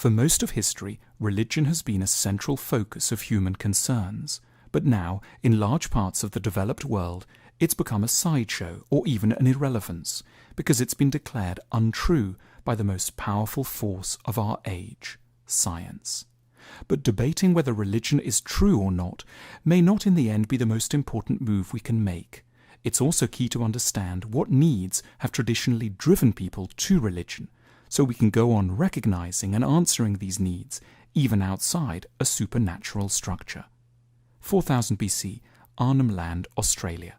For most of history, religion has been a central focus of human concerns, but now, in large parts of the developed world, it's become a sideshow or even an irrelevance, because it's been declared untrue by the most powerful force of our age, science. But debating whether religion is true or not may not in the end be the most important move we can make. It's also key to understand what needs have traditionally driven people to religion, so we can go on recognizing and answering these needs, even outside a supernatural structure. 4000 BC, Arnhem Land, Australia.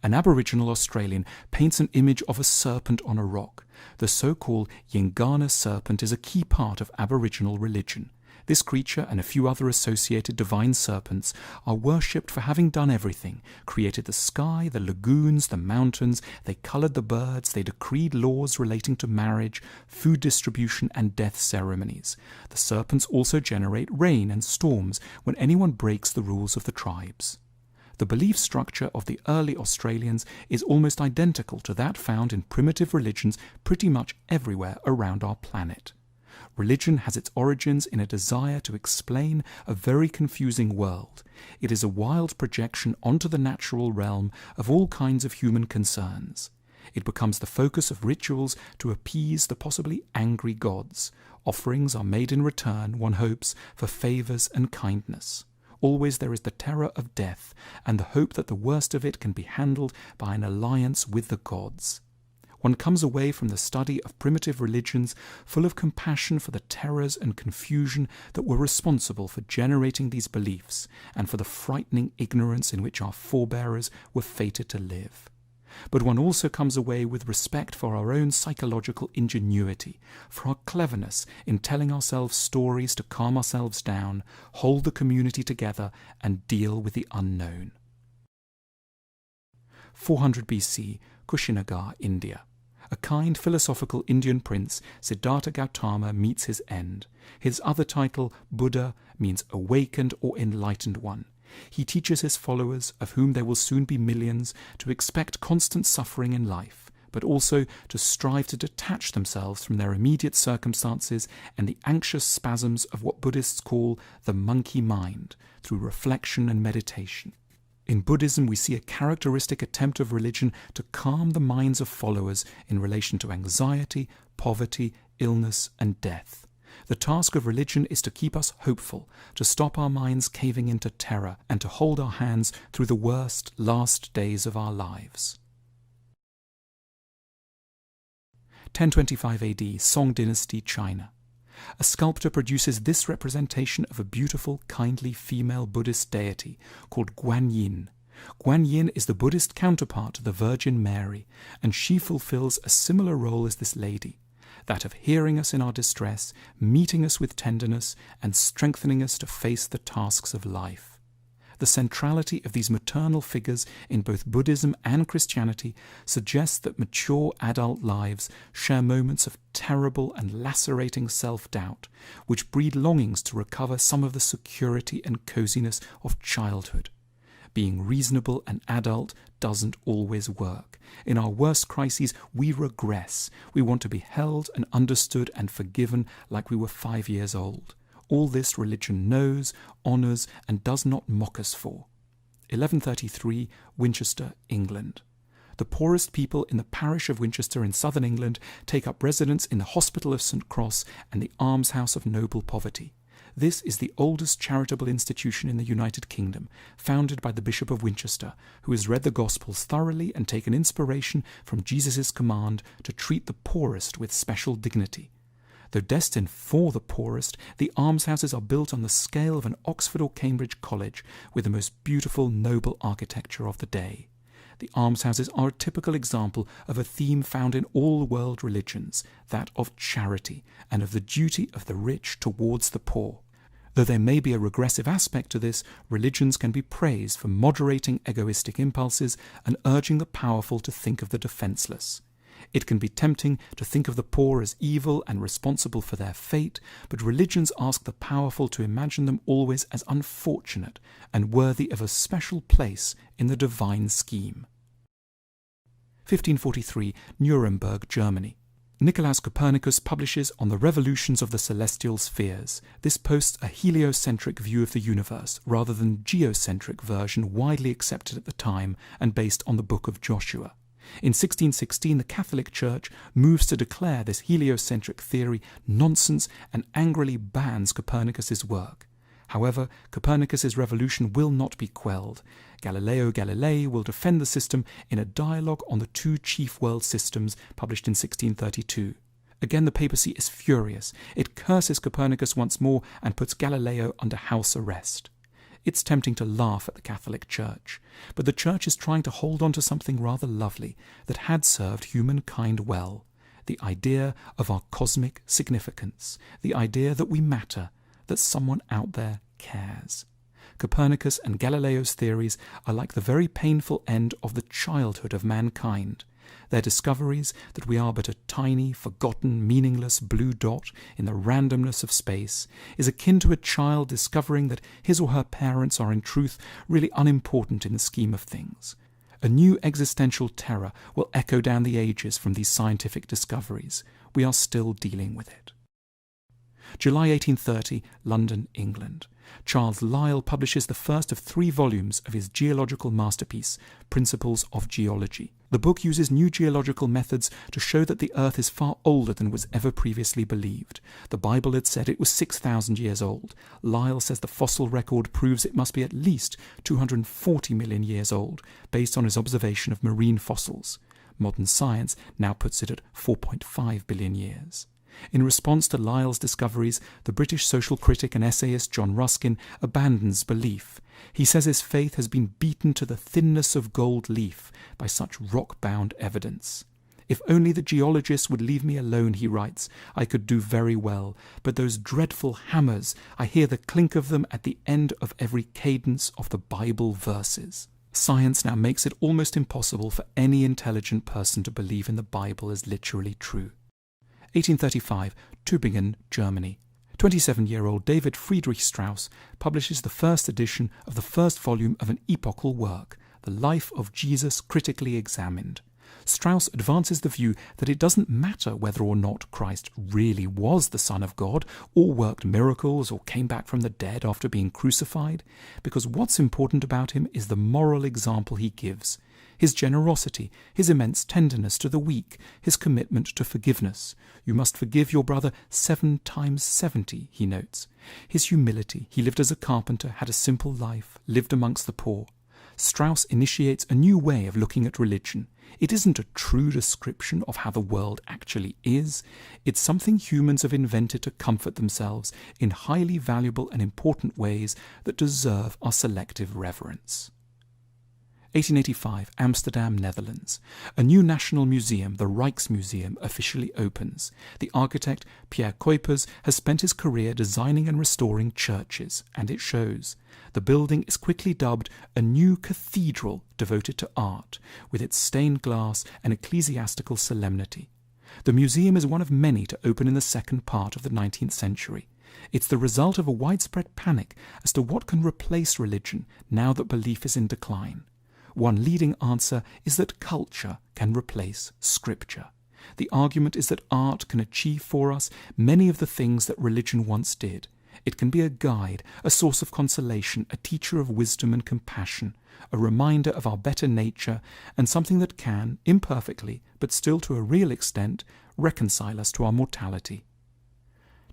An Aboriginal Australian paints an image of a serpent on a rock. The so-called Yingana serpent is a key part of Aboriginal religion. This creature and a few other associated divine serpents are worshipped for having done everything: created the sky, the lagoons, the mountains, they coloured the birds, they decreed laws relating to marriage, food distribution and death ceremonies. The serpents also generate rain and storms when anyone breaks the rules of the tribes. The belief structure of the early Australians is almost identical to that found in primitive religions pretty much everywhere around our planet. Religion has its origins in a desire to explain a very confusing world. It is a wild projection onto the natural realm of all kinds of human concerns. It becomes the focus of rituals to appease the possibly angry gods. Offerings are made in return, one hopes, for favours and kindness. Always there is the terror of death and the hope that the worst of it can be handled by an alliance with the gods. One comes away from the study of primitive religions full of compassion for the terrors and confusion that were responsible for generating these beliefs and for the frightening ignorance in which our forebears were fated to live. But one also comes away with respect for our own psychological ingenuity, for our cleverness in telling ourselves stories to calm ourselves down, hold the community together, and deal with the unknown. 400 BC, Kushinagar, India. A kind philosophical Indian prince, Siddhartha Gautama, meets his end. His other title, Buddha, means awakened or enlightened one. He teaches his followers, of whom there will soon be millions, to expect constant suffering in life, but also to strive to detach themselves from their immediate circumstances and the anxious spasms of what Buddhists call the monkey mind, through reflection and meditation. In Buddhism, we see a characteristic attempt of religion to calm the minds of followers in relation to anxiety, poverty, illness, and death. The task of religion is to keep us hopeful, to stop our minds caving into terror, and to hold our hands through the worst, last days of our lives. 1025 AD, Song Dynasty, China. A sculptor produces this representation of a beautiful, kindly female Buddhist deity called Guan Yin. Guan Yin is the Buddhist counterpart to the Virgin Mary, and she fulfills a similar role as this lady, that of hearing us in our distress, meeting us with tenderness, and strengthening us to face the tasks of life. The centrality of these maternal figures in both Buddhism and Christianity suggests that mature adult lives share moments of terrible and lacerating self-doubt, which breed longings to recover some of the security and coziness of childhood. Being reasonable and adult doesn't always work. In our worst crises, we regress. We want to be held and understood and forgiven like we were 5 years old. All this religion knows, honours, and does not mock us for. 1133, Winchester, England. The poorest people in the parish of Winchester in southern England take up residence in the Hospital of St. Cross and the Almshouse of Noble Poverty. This is the oldest charitable institution in the United Kingdom, founded by the Bishop of Winchester, who has read the Gospels thoroughly and taken inspiration from Jesus' command to treat the poorest with special dignity. Though destined for the poorest, the almshouses are built on the scale of an Oxford or Cambridge college, with the most beautiful, noble architecture of the day. The almshouses are a typical example of a theme found in all world religions, that of charity, and of the duty of the rich towards the poor. Though there may be a regressive aspect to this, religions can be praised for moderating egoistic impulses and urging the powerful to think of the defenseless. It can be tempting to think of the poor as evil and responsible for their fate, but religions ask the powerful to imagine them always as unfortunate and worthy of a special place in the divine scheme. 1543, Nuremberg, Germany. Nicolaus Copernicus publishes On the Revolutions of the Celestial Spheres. This posts a heliocentric view of the universe rather than geocentric version widely accepted at the time and based on the Book of Joshua. In 1616, the Catholic Church moves to declare this heliocentric theory nonsense and angrily bans Copernicus's work. However, Copernicus's revolution will not be quelled. Galileo Galilei will defend the system in a dialogue on the two chief world systems published in 1632. Again, the papacy is furious. It curses Copernicus once more and puts Galileo under house arrest. It's tempting to laugh at the Catholic Church, but the Church is trying to hold on to something rather lovely that had served humankind well, the idea of our cosmic significance, the idea that we matter, that someone out there cares. Copernicus and Galileo's theories are like the very painful end of the childhood of mankind. Their discoveries that we are but a tiny, forgotten, meaningless blue dot in the randomness of space is akin to a child discovering that his or her parents are in truth really unimportant in the scheme of things. A new existential terror will echo down the ages from these scientific discoveries. We are still dealing with it. July 1830, London, England. Charles Lyell publishes the first of 3 volumes of his geological masterpiece, Principles of Geology. The book uses new geological methods to show that the Earth is far older than was ever previously believed. The Bible had said it was 6,000 years old. Lyell says the fossil record proves it must be at least 240 million years old, based on his observation of marine fossils. Modern science now puts it at 4.5 billion years. In response to Lyell's discoveries, the British social critic and essayist John Ruskin abandons belief. He says his faith has been beaten to the thinness of gold leaf by such rock-bound evidence. If only the geologists would leave me alone, he writes, I could do very well, but those dreadful hammers, I hear the clink of them at the end of every cadence of the Bible verses. Science now makes it almost impossible for any intelligent person to believe in the Bible as literally true. 1835, Tübingen, Germany. 27-year-old David Friedrich Strauss publishes the first edition of the first volume of an epochal work, The Life of Jesus Critically Examined. Strauss advances the view that it doesn't matter whether or not Christ really was the Son of God, or worked miracles, or came back from the dead after being crucified, because what's important about him is the moral example he gives. His generosity, his immense tenderness to the weak, his commitment to forgiveness. You must forgive your brother 7 times 70, he notes. His humility, he lived as a carpenter, had a simple life, lived amongst the poor. Strauss initiates a new way of looking at religion. It isn't a true description of how the world actually is. It's something humans have invented to comfort themselves in highly valuable and important ways that deserve our selective reverence. 1885, Amsterdam, Netherlands. A new national museum, the Rijksmuseum, officially opens. The architect, Pierre Cuypers, has spent his career designing and restoring churches, and it shows. The building is quickly dubbed a new cathedral devoted to art, with its stained glass and ecclesiastical solemnity. The museum is one of many to open in the second part of the 19th century. It's the result of a widespread panic as to what can replace religion now that belief is in decline. One leading answer is that culture can replace scripture. The argument is that art can achieve for us many of the things that religion once did. It can be a guide, a source of consolation, a teacher of wisdom and compassion, a reminder of our better nature, and something that can, imperfectly, but still to a real extent, reconcile us to our mortality.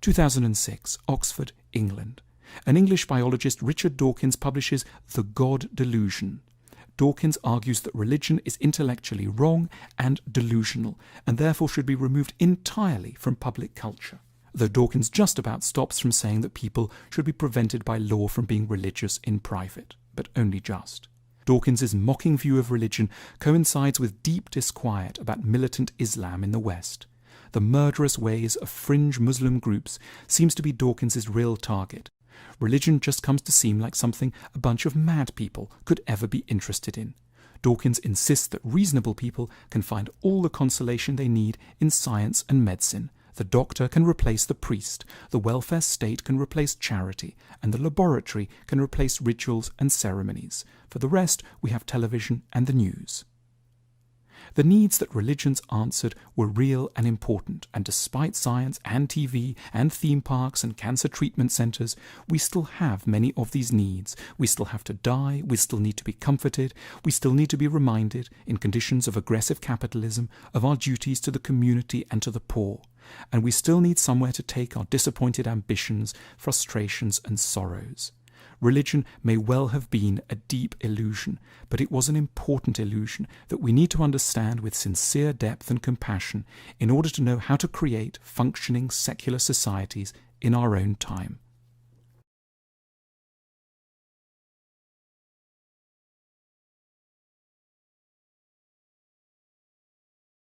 2006, Oxford, England. An English biologist, Richard Dawkins, publishes The God Delusion. Dawkins argues that religion is intellectually wrong and delusional, and therefore should be removed entirely from public culture. Though Dawkins just about stops from saying that people should be prevented by law from being religious in private, but only just. Dawkins's mocking view of religion coincides with deep disquiet about militant Islam in the West. The murderous ways of fringe Muslim groups seems to be Dawkins's real target. Religion just comes to seem like something a bunch of mad people could ever be interested in. Dawkins insists that reasonable people can find all the consolation they need in science and medicine. The doctor can replace the priest, the welfare state can replace charity, and the laboratory can replace rituals and ceremonies. For the rest, we have television and the news. The needs that religions answered were real and important, and despite science and TV and theme parks and cancer treatment centers, we still have many of these needs. We still have to die, we still need to be comforted, we still need to be reminded, in conditions of aggressive capitalism, of our duties to the community and to the poor. And we still need somewhere to take our disappointed ambitions, frustrations, and sorrows. Religion may well have been a deep illusion, but it was an important illusion that we need to understand with sincere depth and compassion in order to know how to create functioning secular societies in our own time.